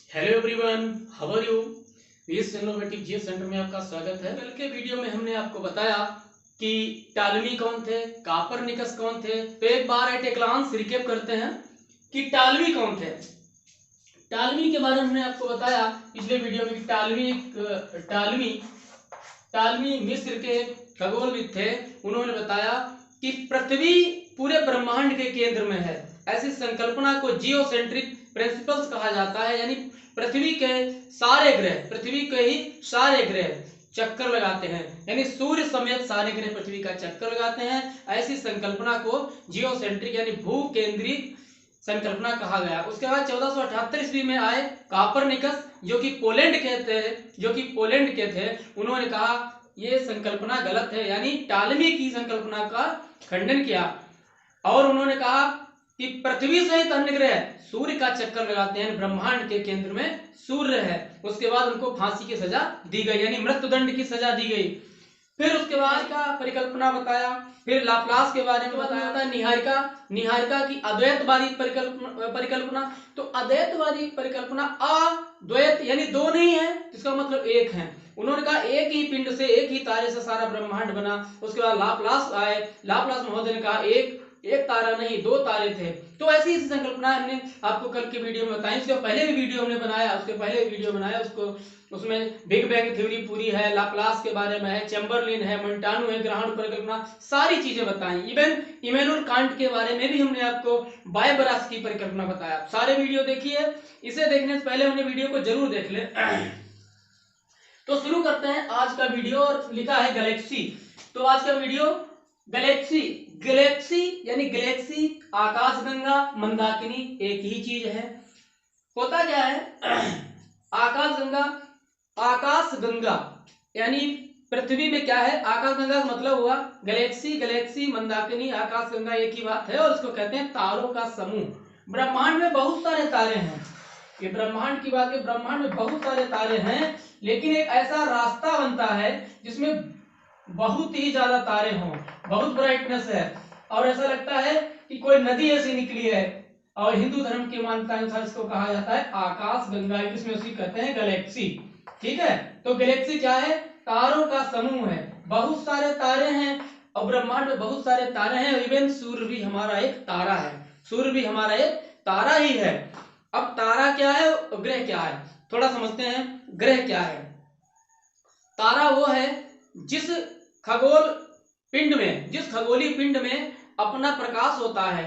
Hello everyone, how are you. VS innovative GS centre में आपका स्वागत है। कल के वीडियो में हमने आपको बताया कि टालमी कौन थे, कापरनिकस कौन थे। तो एक बार एट ए ग्लांस रिकैप करते हैं कि टालमी कौन थे। टालमी के बारे में हमने आपको बताया पिछले वीडियो में कि टालमी मिस्र के खगोलविद थे। उन्होंने बताया कि पृथ्वी पूरे ब्रह्मांड के केंद्र में है। ऐसी संकल्पना को जियोसेंट्रिक प्रिंसिपल्स कहा जाता है, यानी पृथ्वी के ही सारे ग्रह चक्कर लगाते हैं, यानी सूर्य समेत सारे ग्रह पृथ्वी का चक्कर लगाते हैं। ऐसी संकल्पना को जियोसेंट्रिक यानी भू केंद्रित संकल्पना कहा गया। उसके बाद 1478 ईस्वी में आए कापरनिकस, जो कि पोलैंड के थे। उन्होंने कहा यह संकल्पना गलत है, यानी टालमी की संकल्पना का खंडन किया और उन्होंने कहा कि पृथ्वी सहित अन्य ग्रह सूर्य का चक्कर लगाते हैं, ब्रह्मांड के केंद्र में सूर्य है। उसके बाद उनको फांसी की सजा दी गई, यानी मृत्युदंड की सजा दी गई। फिर उसके बाद का परिकल्पना बताया, फिर लाप्लास के बारे में बताया, निहारिका की अद्वैतवादी परिकल्पना। तो अद्वैतवादी परिकल्पना अद्वैत यानी दो नहीं है, इसका मतलब एक है। उन्होंने कहा एक ही पिंड से, एक ही तारे से सारा ब्रह्मांड बना। उसके बाद लाप्लास आए, लाप्लास महोदय ने कहा एक तारा नहीं, दो तारे थे। तो ऐसी संकल्पना हमने आपको कल के वीडियो में बताई। उसके पहले भी वीडियो हमने बनाया, उसमें बिग बैंग थ्योरी पूरी है, लाप्लास के बारे में है, चैम्बरलिन है, मोंटानू है, ग्रहण परिकल्पना, सारी चीजें बताई। इवन इमैनुअल कांट के बारे में भी हमने आपको बायबरास की परिकल्पना बताया। सारे वीडियो देखिए, इसे देखने से पहले हमने वीडियो को जरूर देख ले। तो शुरू करते हैं आज का वीडियो। और लिखा है गैलेक्सी। तो आज का वीडियो गैलेक्सी यानी गैलेक्सी, आकाशगंगा, मंदाकिनी एक ही चीज है। होता क्या है आकाशगंगा यानी पृथ्वी में क्या है, आकाशगंगा का मतलब हुआ गैलेक्सी, मंदाकिनी, आकाशगंगा एक ही बात है और इसको कहते हैं तारों का समूह। ब्रह्मांड में बहुत सारे तारे हैं, ये ब्रह्मांड की बात है। ब्रह्मांड में बहुत सारे तारे हैं, लेकिन एक ऐसा रास्ता बनता है जिसमें बहुत ही ज्यादा तारे हों, बहुत ब्राइटनेस है और ऐसा लगता है कि कोई नदी ऐसी निकली है। और हिंदू धर्म की मान्यता अनुसार इसको कहा जाता है आकाशगंगा, इसमें उसी कहते हैं गैलेक्सी। ठीक है, तो गैलेक्सी क्या है, तारों का समूह है। बहुत सारे तारे हैं और ब्रह्मांड में बहुत सारे तारे हैं। इवन सूर्य भी हमारा एक तारा ही है। अब तारा क्या है, ग्रह क्या है, थोड़ा समझते हैं। ग्रह क्या है, तारा वो है जिस खगोलीय पिंड में अपना प्रकाश होता है,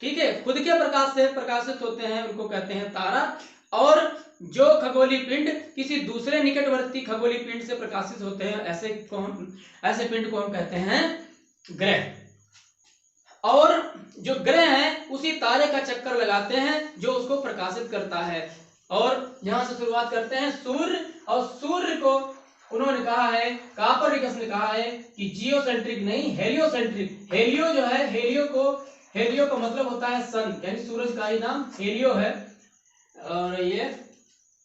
ठीक है, खुद के प्रकाश से प्रकाशित होते हैं, उनको कहते हैं तारा। और जो खगोलीय पिंड किसी दूसरे निकटवर्ती खगोलीय पिंड से प्रकाशित होते हैं, ऐसे पिंड को हम कहते हैं ग्रह। और जो ग्रह हैं उसी तारे का चक्कर लगाते हैं जो उसको प्रकाशित करता है। और यहां से शुरुआत करते हैं सूर्य। और सूर्य को उन्होंने कहा है, कापरनिकस ने कहा है कि जियोसेंट्रिक नहीं, हेलियोसेंट्रिक। हेलियो जो है, हेलियो का मतलब होता है सन, यानी सूरज का ही नाम हेलियो है और ये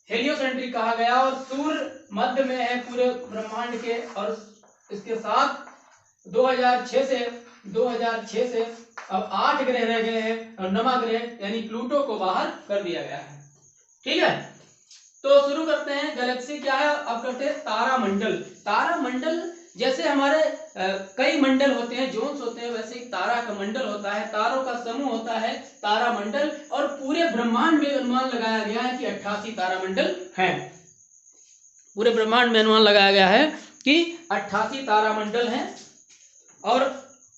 हेलियोसेंट्रिक कहा गया। और सूर्य मध्य में है पूरे ब्रह्मांड के। और इसके साथ 2006 से अब 8 ग्रह रह गए हैं और 9वां ग्रह यानी प्लूटो को बाहर कर दिया गया है। ठीक है, तो शुरू करते हैं। गैलेक्सी क्या है, अब करते हैं तारामंडल। जैसे हमारे कई मंडल होते हैं, जोन्स होते हैं, वैसे ही तारा का मंडल होता है, तारों का समूह होता है तारामंडल। और पूरे ब्रह्मांड में अनुमान लगाया गया है कि 88 तारामंडल हैं। पूरे ब्रह्मांड में अनुमान लगाया गया है कि 88 तारामंडल हैं। और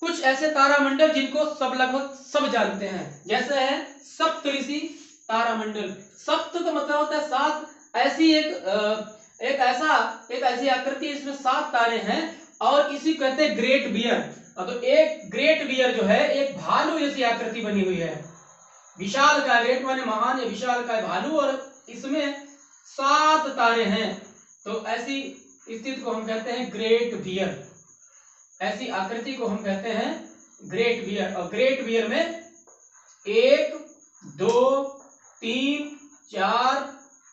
कुछ ऐसे तारामंडल जिनको लगभग सब जानते हैं, जैसे है सप्तऋषि तारामंडल। सप्त का मतलब होता है 7। ऐसी एक ऐसी आकृति, इसमें 7 तारे हैं और इसी कहते हैं ग्रेट बियर। तो एक ग्रेट बियर जो है एक भालू जैसी आकृति बनी हुई है, विशाल का, ग्रेट माने महान या विशाल का भालू, और इसमें 7 तारे हैं। तो ऐसी स्थिति को हम कहते हैं ग्रेट बियर, ऐसी आकृति को हम कहते हैं ग्रेट बियर। और ग्रेट बियर में 1 2 3 4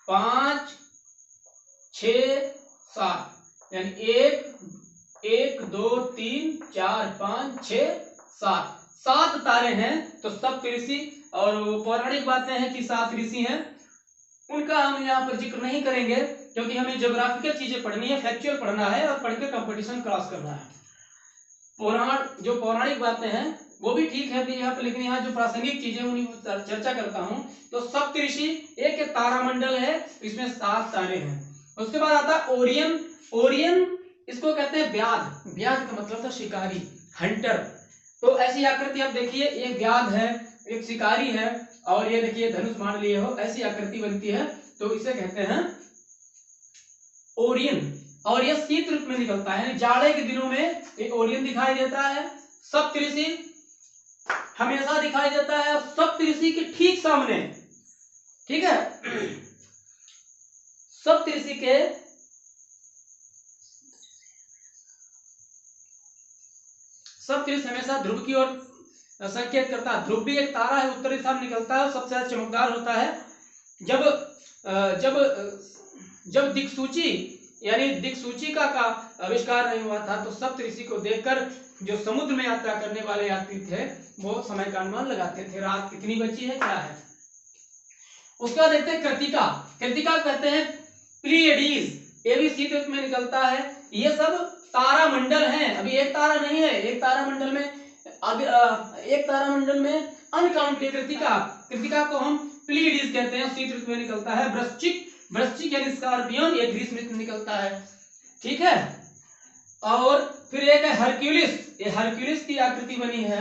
5 6 7 यानी 1 2 3 4 5 6 7 तारे हैं। तो सप्तऋषि, और पौराणिक बातें हैं कि 7 ऋषि हैं। उनका हम यहाँ पर जिक्र नहीं करेंगे, क्योंकि हमें ज्योग्राफिकल चीजें पढ़नी है, फैक्चुअल पढ़ना है और पढ़ के कंपटीशन क्रॉस करना है। जो पौराणिक बातें हैं वो भी ठीक है यहाँ पर, लेकिन यहाँ जो प्रासंगिक चीजें उन्हीं पर चर्चा करता हूँ। तो सप्तऋषि एक तारामंडल है, इसमें 7 तारे हैं। उसके बाद आता है ओरियन। ओरियन इसको कहते हैं व्याध। व्याध का मतलब था शिकारी, हंटर। तो ऐसी आकृति आप देखिए, एक व्याध है, एक शिकारी है, और ये देखिए धनुष मान लिए हो, ऐसी आकृति बनती है, तो इसे कहते हैं ओरियन। और यह शीत ऋतु में निकलता है, जाड़े के दिनों में ये ओरियन दिखाई देता है। सप्तऋषि हमेशा दिखाई देता है सप्तऋषि के ठीक सामने, ठीक है। सप्तऋषि के सप्तऋषि हमेशा ध्रुव की ओर संकेत करता है। ध्रुव भी एक तारा है, उत्तरी दिशा में निकलता है, सबसे ज्यादा चमकदार होता है। जब दिक्सूची यानी दिक्सूचिका का आविष्कार नहीं हुआ था, तो सप्तऋषि को देखकर जो समुद्र में यात्रा करने वाले यात्री थे वो समय का अनुमान लगाते थे, रात कितनी बची है, क्या है। उसके बाद देखते हैं कृत्तिका। कृत्तिका कहते हैं प्लीयडीज, ये भी शीत ऋतु में निकलता है। ये सब तारामंडल हैं, अभी एक तारा नहीं है, एक तारामंडल में अनकाउंटेड कृत्तिका को हम प्लीयडीज कहते हैं, शीत ऋतु में निकलता है। वृश्चिक यानी स्कॉर्पियन, ये ग्रीष्म ऋतु में निकलता है, ठीक है। और फिर एक है हरक्यूलिस, ये हरक्यूलिस की आकृति बनी है,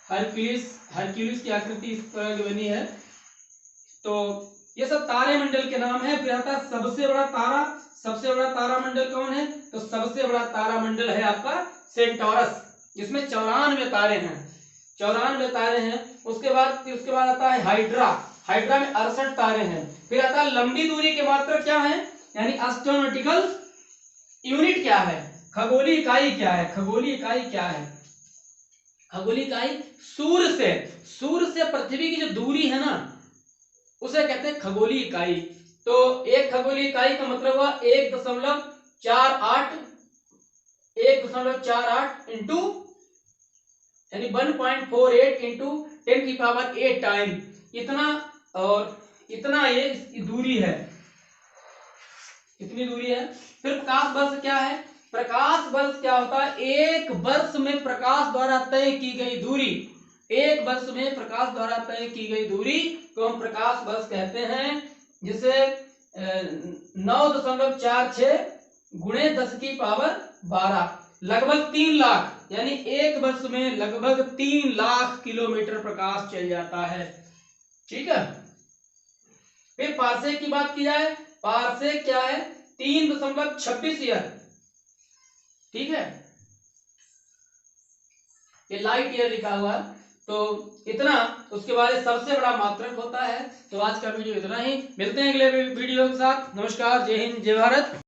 हरक्यूलिस की आकृति इस तरह की बनी है। तो ये सब तारे मंडल के नाम है। फिर आता है सबसे बड़ा तारा। सबसे बड़ा तारामंडल कौन है, तो सबसे बड़ा तारामंडल है आपका सेंटोरस, जिसमें 94 तारे हैं, 94 तारे हैं। उसके बाद आता है हाइड्रा में 68 तारे हैं। फिर आता है लंबी दूरी के मात्रक क्या है, यानी एस्ट्रोनॉटिकल यूनिट क्या है, खगोलीय इकाई क्या है। खगोलीय इकाई सूर्य से पृथ्वी की जो दूरी है ना, उसे कहते हैं खगोलीय इकाई। तो एक खगोलीय इकाई का मतलब हुआ 1.48 इंटू यानी 1.48 इंटू 10⁸ टाइम, इतना ये इसकी दूरी है, इतनी दूरी है। फिर प्रकाश वर्ष क्या है, प्रकाश वर्ष क्या होता है, एक वर्ष में प्रकाश द्वारा तय की गई दूरी, एक वर्ष में प्रकाश द्वारा तय की गई दूरी को हम प्रकाश वर्ष कहते हैं। जिसे 9.46 गुणे 10⁻12 लगभग 3 लाख, यानी एक वर्ष में लगभग 3 लाख किलोमीटर प्रकाश चल जाता है, ठीक है। फिर पारसेक की बात की जाए, पारसेक क्या है, 3.26 ईयर, ठीक है, ये लाइट ईयर लिखा हुआ है। तो इतना, उसके बाद सबसे बड़ा मात्रक होता है। तो आज का वीडियो इतना ही, मिलते हैं अगले वीडियो के साथ। नमस्कार, जय हिंद, जय भारत।